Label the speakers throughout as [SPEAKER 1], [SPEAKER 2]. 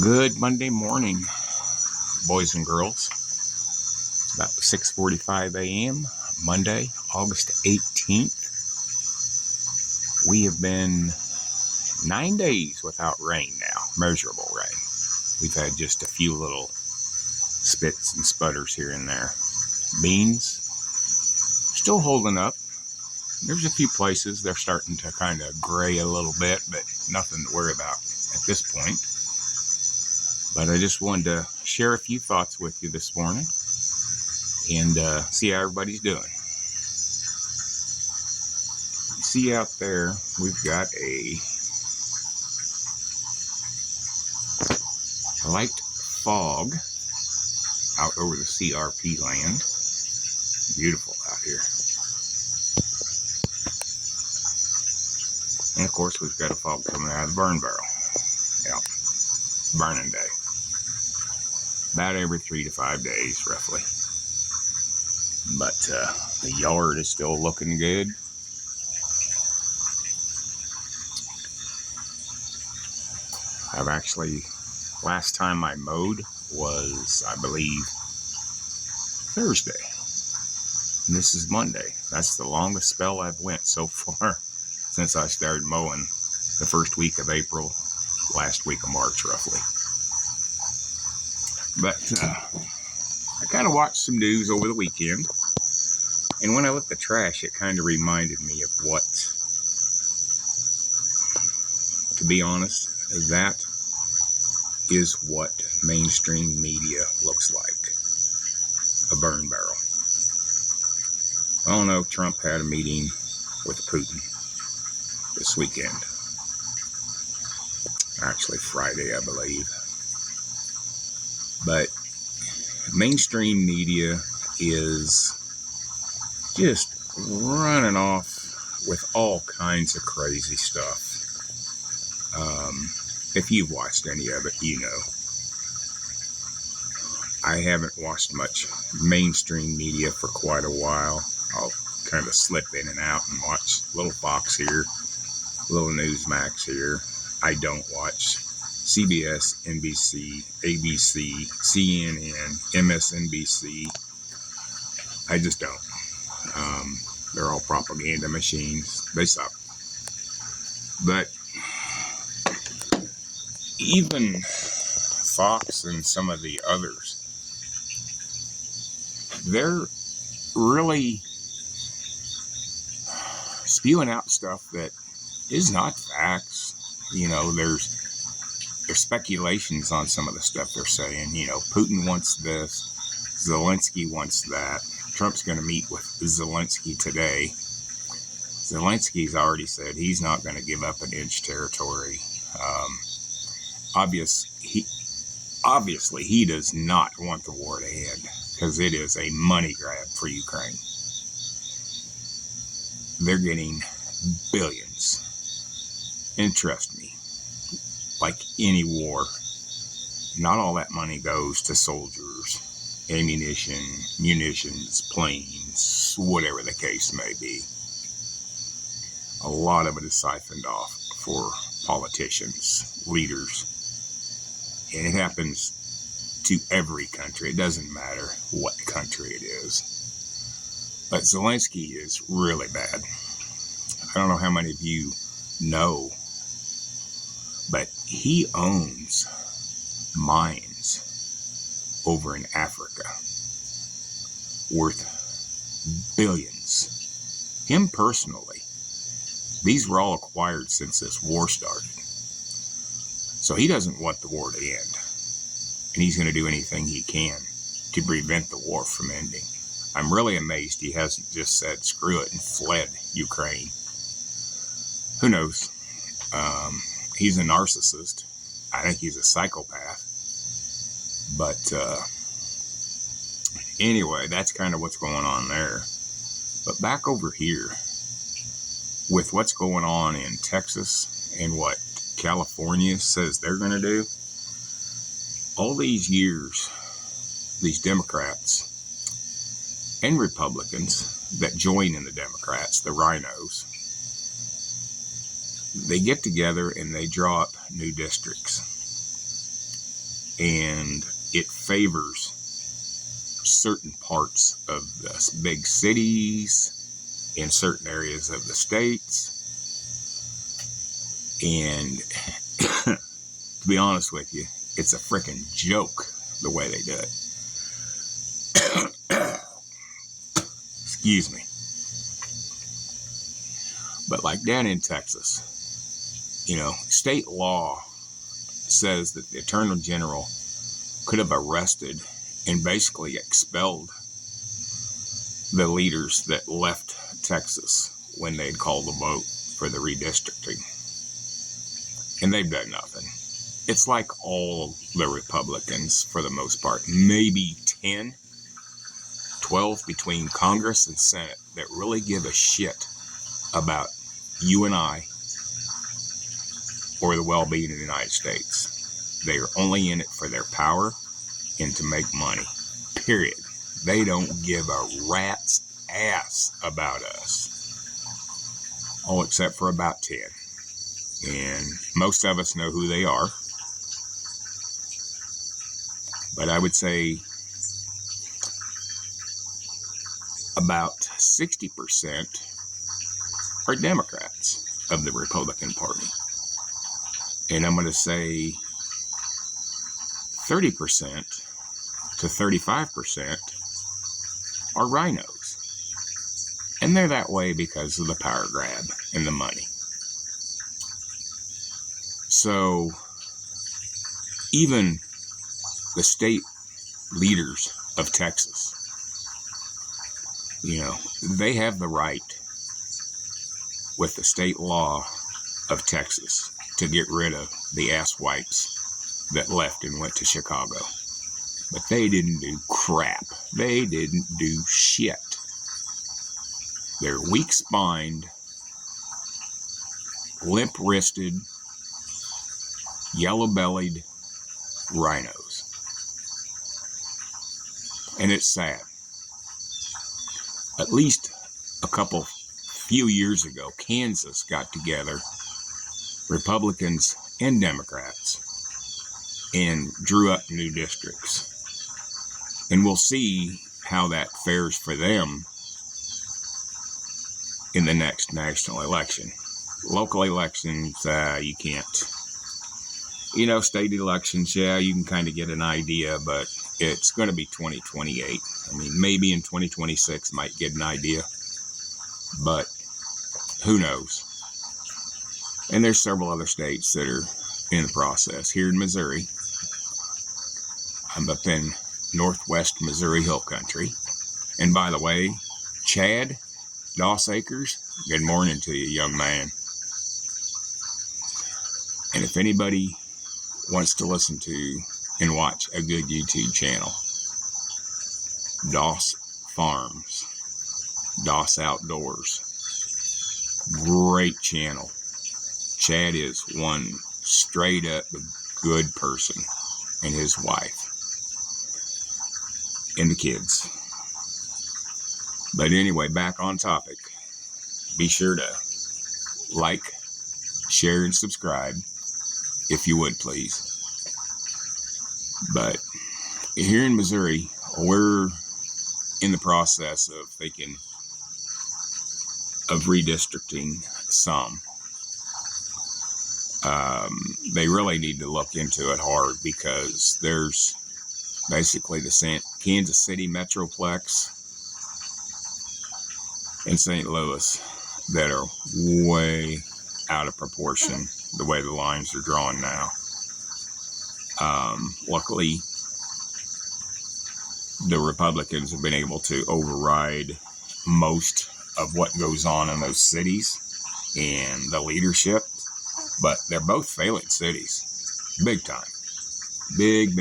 [SPEAKER 1] Good Monday morning, boys and girls. It's about 6:45 a.m. Monday, August 18th. We have been 9 days without rain now, measurable rain. We've had just a few little spits and sputters here and there. Beans still holding up. There's a few places they're starting to kind of gray a little bit, but nothing to worry about at this point. But I just wanted to share a few thoughts with you this morning and see how everybody's doing. You see out there, we've got a light fog out over the CRP land. Beautiful out here. And of course, we've got a fog coming out of the burn barrel. Yeah, burning day. About every 3 to 5 days, roughly. But the yard is still looking good. I've actually, last time I mowed was, I believe, Thursday. And this is Monday. That's the longest spell I've went so far since I started mowing the first week of April, last week of March, roughly. But I kind of watched some news over the weekend. And when I looked at the trash, it kind of reminded me of what, to be honest, that is what mainstream media looks like. A burn barrel. I don't know, Trump had a meeting with Putin this weekend. Actually Friday, I believe. But mainstream media is just running off with all kinds of crazy stuff. If you've watched any of it, you know. I haven't watched much mainstream media for quite a while. I'll kind of slip in and out and watch little Fox here, little Newsmax here. I don't watch CBS, NBC, ABC, CNN, MSNBC. I just don't. They're all propaganda machines. They suck. But even Fox and some of the others, they're really spewing out stuff that is not facts. You know, there's speculations on some of the stuff they're saying. You know, Putin wants this, Zelensky wants that. Trump's going to meet with Zelensky today. Zelensky's already said he's not going to give up an inch territory. Obviously, he does not want the war to end because it is a money grab for Ukraine. They're getting billions. And trust me, like any war, not all that money goes to soldiers, ammunition, munitions, planes, whatever the case may be. A lot of it is siphoned off for politicians, leaders. And it happens to every country. It doesn't matter what country it is. But Zelensky is really bad. I don't know how many of you know, but he owns mines over in Africa worth billions. Him personally. These were all acquired since this war started. So he doesn't want the war to end. And he's going to do anything he can to prevent the war from ending. I'm really amazed he hasn't just said screw it and fled Ukraine. Who knows? He's a narcissist. I think he's a psychopath. But anyway, that's kind of what's going on there. But back over here, with what's going on in Texas and what California says they're going to do, all these years, these Democrats and Republicans that join in the Democrats, the rhinos, they get together and they draw up new districts. and it favors certain parts of the big cities in certain areas of the states. And to be honest with you, it's a freaking joke the way they do it. Excuse me. But like down in Texas, state law says that the Attorney General could have arrested and basically expelled the leaders that left Texas when they'd called the vote for the redistricting. And they've done nothing. It's like all the Republicans, for the most part, maybe 10, 12 between Congress and Senate, that really give a shit about you and I or the well-being of the United States. They are only in it for their power and to make money. Period. They don't give a rat's ass about us. All except for about 10. And most of us know who they are. But I would say about 60% are Democrats of the Republican Party. And I'm going to say 30% to 35% are rhinos. And they're that way because of the power grab and the money. So even the state leaders of Texas, they have the right with the state law of Texas to get rid of the asswipes that left and went to Chicago. But they didn't do crap. They didn't do shit. They're weak-spined, limp-wristed, yellow-bellied rhinos. And it's sad. At least a few years ago, Kansas got together, Republicans and Democrats, and drew up new districts. And we'll see how that fares for them in the next national election. Local elections, you can't. State elections, you can kind of get an idea, but it's going to be 2028. I mean, maybe in 2026 might get an idea, but who knows? And there's several other states that are in the process. Here in Missouri, I'm up in northwest Missouri Hill Country. And by the way, Chad Doss Acres, good morning to you, young man. And if anybody wants to listen to and watch a good YouTube channel, Doss Farms, Doss Outdoors, great channel. Chad is one straight up good person, and his wife and the kids. But anyway, back on topic. Be sure to like, share, and subscribe if you would, please. But here in Missouri, we're in the process of thinking of redistricting some. They really need to look into it hard because there's basically the Kansas City Metroplex and St. Louis that are way out of proportion the way the lines are drawn now. Luckily, the Republicans have been able to override most of what goes on in those cities and the leadership, but they're both failing cities. Big time. Big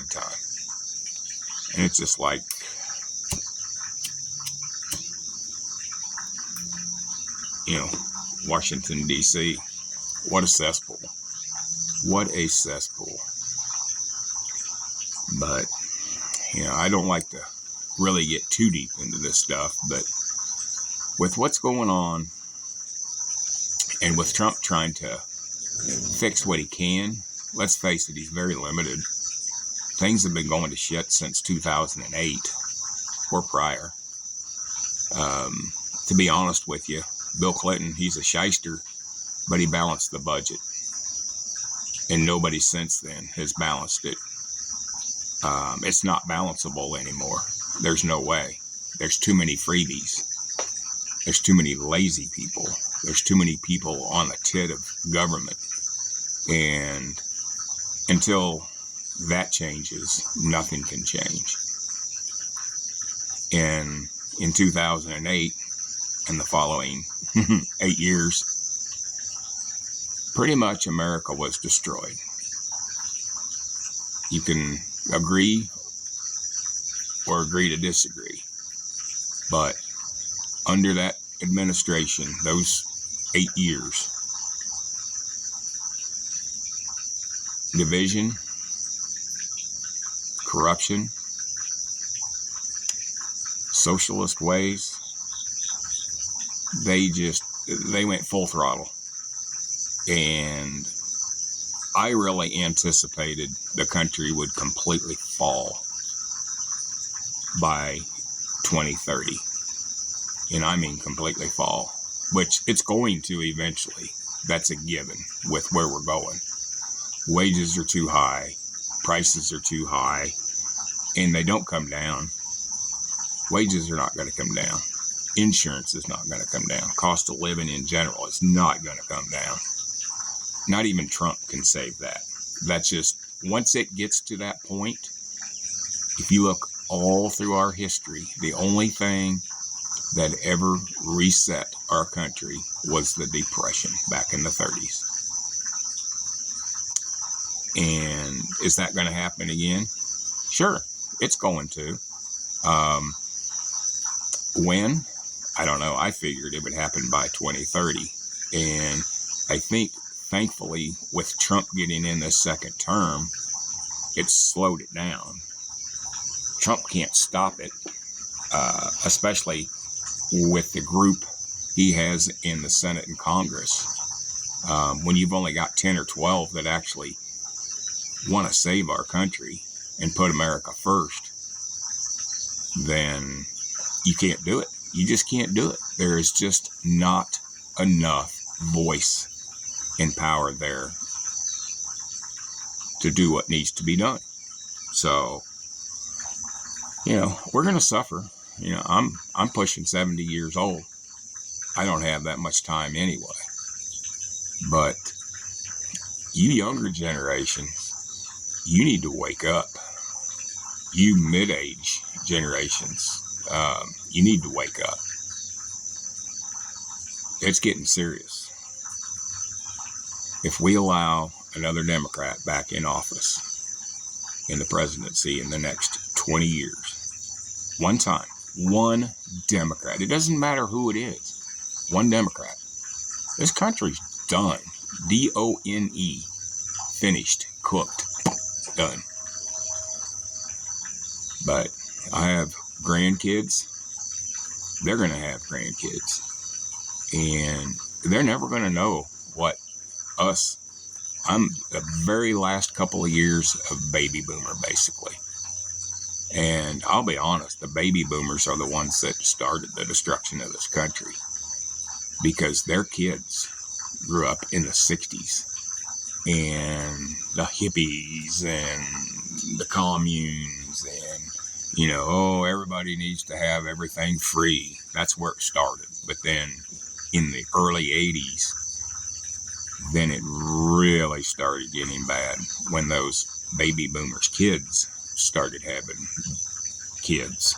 [SPEAKER 1] time. And it's just like, Washington, D.C., what a cesspool. What a cesspool. But, I don't like to really get too deep into this stuff, but with what's going on and with Trump trying to fix what he can, let's face it, he's very limited. things have been going to shit since 2008 or prior. To be honest with you, Bill Clinton, he's a shyster, but he balanced the budget. And nobody since then has balanced it. It's not balanceable anymore. There's no way. There's too many freebies. There's too many lazy people. There's too many people on the tit of government. And until that changes, nothing can change. And in 2008 and the following 8 years, pretty much America was destroyed. You can agree or agree to disagree, but under that administration, those 8 years, division, corruption, socialist ways, they went full throttle. And I really anticipated the country would completely fall by 2030. And I mean completely fall, which it's going to eventually. That's a given with where we're going. Wages are too high, prices are too high, and they don't come down. Wages are not going to come down. Insurance is not going to come down. Cost of living in general is not going to come down. Not even Trump can save that. That's just, once it gets to that point, if you look all through our history, the only thing that ever reset our country was the Depression back in the 30s. And is that going to happen again? Sure, it's going to. When? I don't know. I figured it would happen by 2030. And I think, thankfully, with Trump getting in this second term, it slowed it down. Trump can't stop it, especially with the group he has in the Senate and Congress. When you've only got 10 or 12 that actually want to save our country and put America first, then you can't do it. You just can't do it. There is just not enough voice and power there to do what needs to be done. So, we're going to suffer. I'm pushing 70 years old. I don't have that much time anyway. But you younger generation, you need to wake up. You mid-age generations, you need to wake up. It's getting serious. If we allow another Democrat back in office in the presidency in the next 20 years, one time, one Democrat, it doesn't matter who it is, one Democrat, this country's done. D-O-N-E. Finished. Cooked. Done. But I have grandkids. They're going to have grandkids. And they're never going to know what us. I'm the very last couple of years of baby boomer, basically. And I'll be honest, the baby boomers are the ones that started the destruction of this country. Because their kids grew up in the 60s. And the hippies and the communes and, everybody needs to have everything free. That's where it started. But then in the early 80s, then it really started getting bad when those baby boomers' kids started having kids.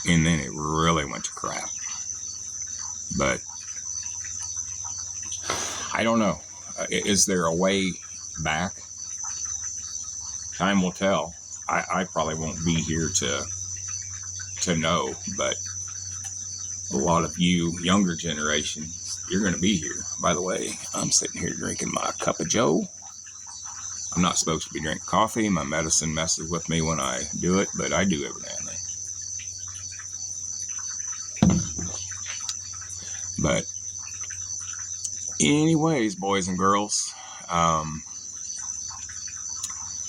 [SPEAKER 1] And then it really went to crap. But I don't know. Is there a way back? Time will tell. I probably won't be here to know, but a lot of you younger generations, you're going to be here. By the way, I'm sitting here drinking my cup of joe. I'm not supposed to be drinking coffee. My medicine messes with me when I do it, but I do every now and then. But anyways, boys and girls,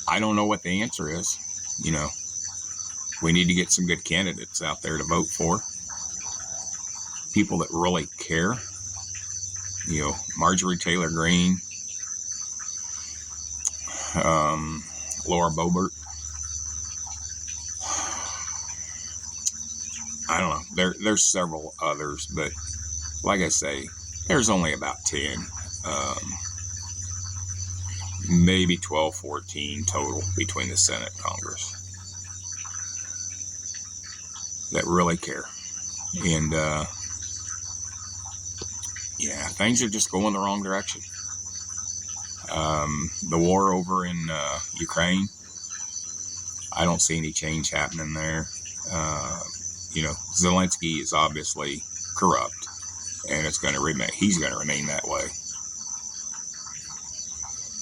[SPEAKER 1] I don't know what the answer is. You know, we need to get some good candidates out there to vote for. People that really care. You know, Marjorie Taylor Greene, Laura Boebert. I don't know. There's several others, but like I say, there's only about 10, maybe 12, 14 total between the Senate and Congress that really care. And yeah, things are just going the wrong direction. The war over in Ukraine, I don't see any change happening there. You know, Zelensky is obviously corrupt, and it's going to remain. He's going to remain that way.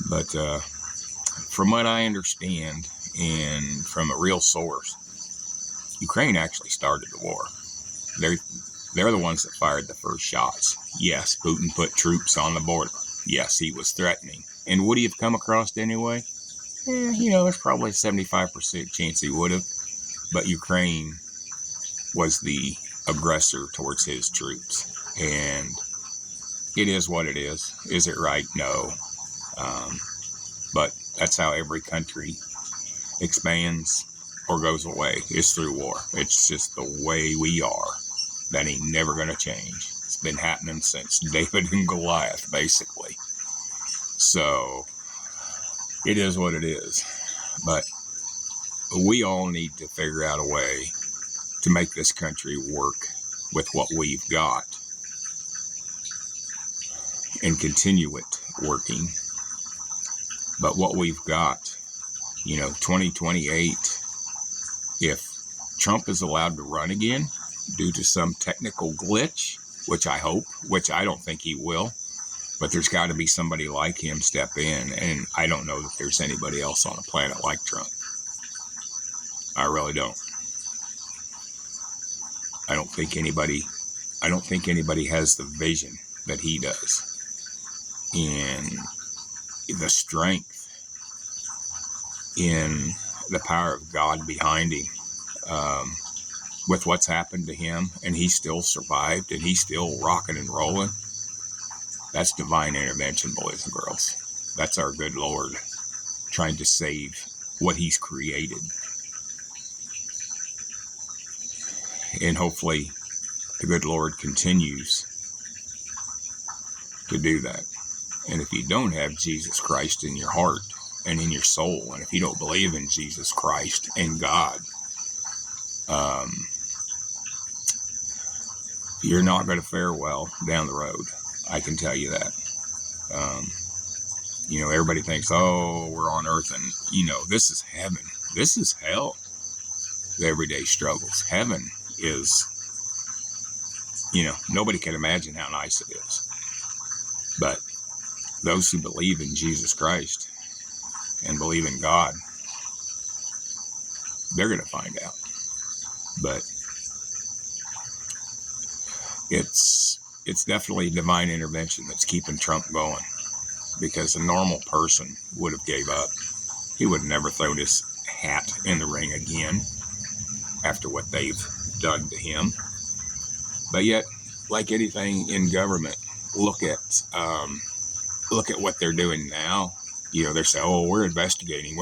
[SPEAKER 1] But from what I understand, and from a real source, Ukraine actually started the war. They're the ones that fired the first shots. Yes, Putin put troops on the border. Yes, he was threatening. And would he have come across anyway? You know, there's probably a 75% chance he would have. But Ukraine was the aggressor towards his troops. And it is what it is. Is it right? No. But that's how every country expands or goes away, is through war. It's just the way we are. That ain't never going to change. It's been happening since David and Goliath, basically. So, it is what it is. But we all need to figure out a way to make this country work with what we've got and continue it working. But what we've got, you know, 2028, if Trump is allowed to run again due to some technical glitch, which I hope, which I don't think he will, but there's got to be somebody like him step in, and I don't know that there's anybody else on the planet like Trump. I really don't. I don't think anybody has the vision that he does, and the strength in the power of God behind him, with what's happened to him, and he still survived, and he's still rocking and rolling. That's divine intervention, boys and girls. That's our good Lord trying to save what he's created. And hopefully the good Lord continues to do that. And if you don't have Jesus Christ in your heart and in your soul, and if you don't believe in Jesus Christ and God, you're not going to fare well down the road. I can tell you that. You know, everybody thinks, oh, we're on earth, and, you know, this is heaven. This is hell. The everyday struggles. Heaven is, you know, nobody can imagine how nice it is. But those who believe in Jesus Christ and believe in God, they're going to find out. But it's definitely divine intervention that's keeping Trump going, because a normal person would have gave up. He would have never thrown his hat in the ring again after what they've done to him. But yet, like anything in government, look at what they're doing now. You know, they're saying, oh, we're investigating.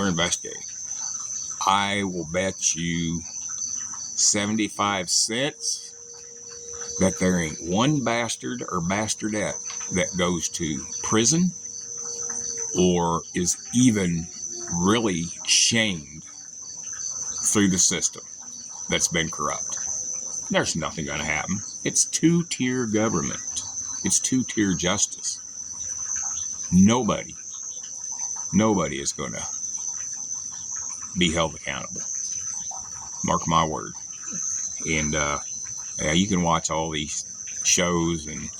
[SPEAKER 1] I will bet you 75 cents that there ain't one bastard or bastardette that goes to prison or is even really shamed through the system that's been corrupt. There's nothing going to happen. It's two-tier government. It's two-tier justice. Nobody is going to be held accountable. Mark my word. And yeah, you can watch all these shows and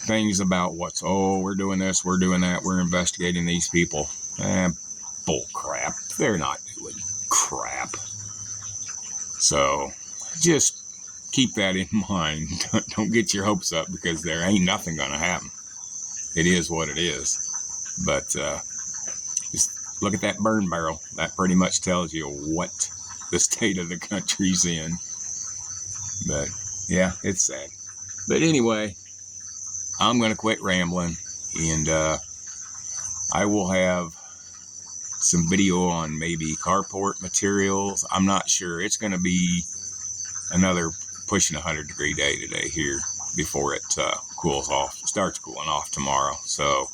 [SPEAKER 1] things about we're doing this, we're doing that, we're investigating these people. Bull crap. They're not doing crap. So just keep that in mind. Don't get your hopes up, because there ain't nothing going to happen. It is what it is. But just look at that burn barrel. That pretty much tells you what the state of the country's in. But yeah, it's sad. But anyway, I'm going to quit rambling, and I will have some video on maybe carport materials. I'm not sure. It's going to be another pushing 100-degree day today here before it cools off. Starts cooling off tomorrow. So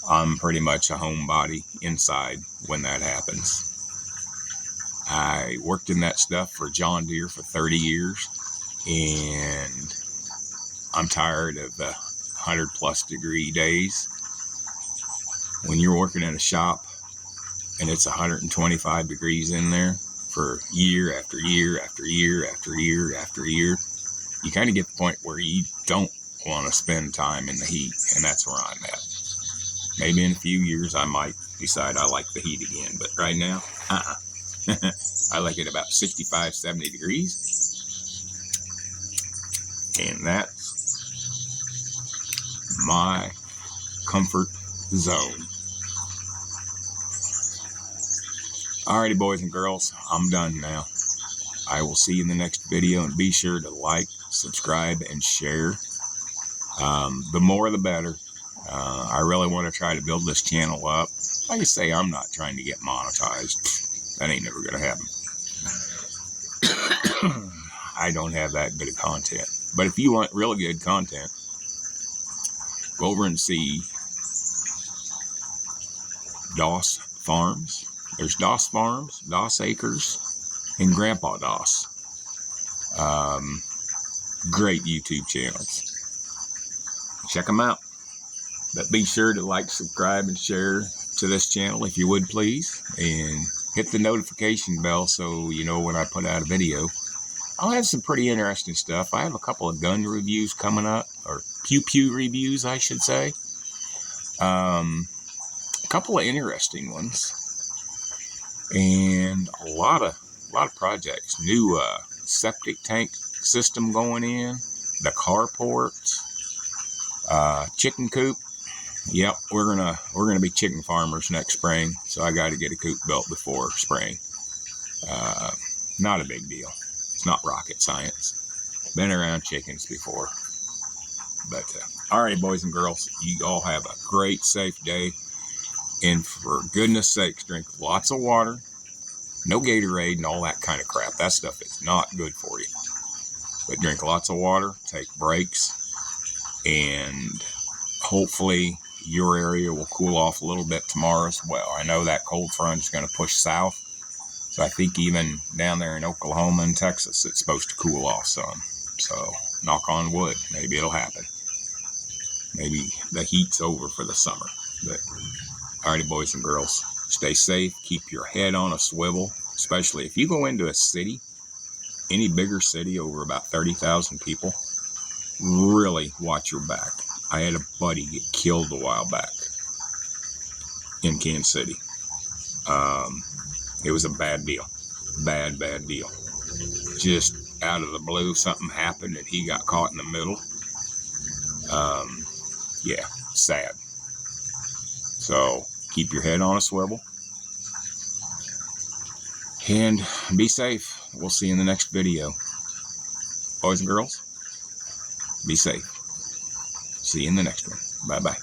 [SPEAKER 1] I'm pretty much a homebody inside when that happens. I worked in that stuff for John Deere for 30 years, and I'm tired of the 100-plus degree days. When you're working in a shop and it's 125 degrees in there for year after year after year after year after year, you kind of get the point where you don't want to spend time in the heat, and that's where I'm at. Maybe in a few years I might decide I like the heat again, but right now, I like it about 65, 70 degrees, and that's my comfort zone. Alrighty, boys and girls, I'm done now. I will see you in the next video, and be sure to like, subscribe, and share. The more the better. I really want to try to build this channel up. Like I say, I'm not trying to get monetized. That ain't never going to happen. I don't have that good of content. But if you want really good content, go over and see Doss Farms. There's Doss Farms, Doss Acres, and Grandpa Doss. Great YouTube channels. Check them out. But be sure to like, subscribe, and share to this channel if you would, please. And hit the notification bell so you know when I put out a video. I'll have some pretty interesting stuff. I have a couple of gun reviews coming up, or pew-pew reviews, I should say. A couple of interesting ones. And a lot of projects. New septic tank system going in, the carport, chicken coop. Yep, we're gonna be chicken farmers next spring, so I got to get a coop built before spring. Not a big deal. It's not rocket science. Been around chickens before. But all right, boys and girls, you all have a great, safe day. And for goodness sakes, drink lots of water. No Gatorade and all that kind of crap. That stuff is not good for you. But drink lots of water, take breaks, and hopefully your area will cool off a little bit tomorrow as well. I know that cold front is going to push south. So I think even down there in Oklahoma and Texas, it's supposed to cool off some. So knock on wood, maybe it'll happen. Maybe the heat's over for the summer. But alrighty, boys and girls, stay safe. Keep your head on a swivel, especially if you go into a city, any bigger city over about 30,000 people. Really watch your back. I had a buddy get killed a while back in Kansas City. It was a bad deal. Bad deal. Just out of the blue, something happened and he got caught in the middle. Yeah, sad. So keep your head on a swivel. And be safe. We'll see you in the next video. Boys and girls, be safe. See you in the next one. Bye-bye.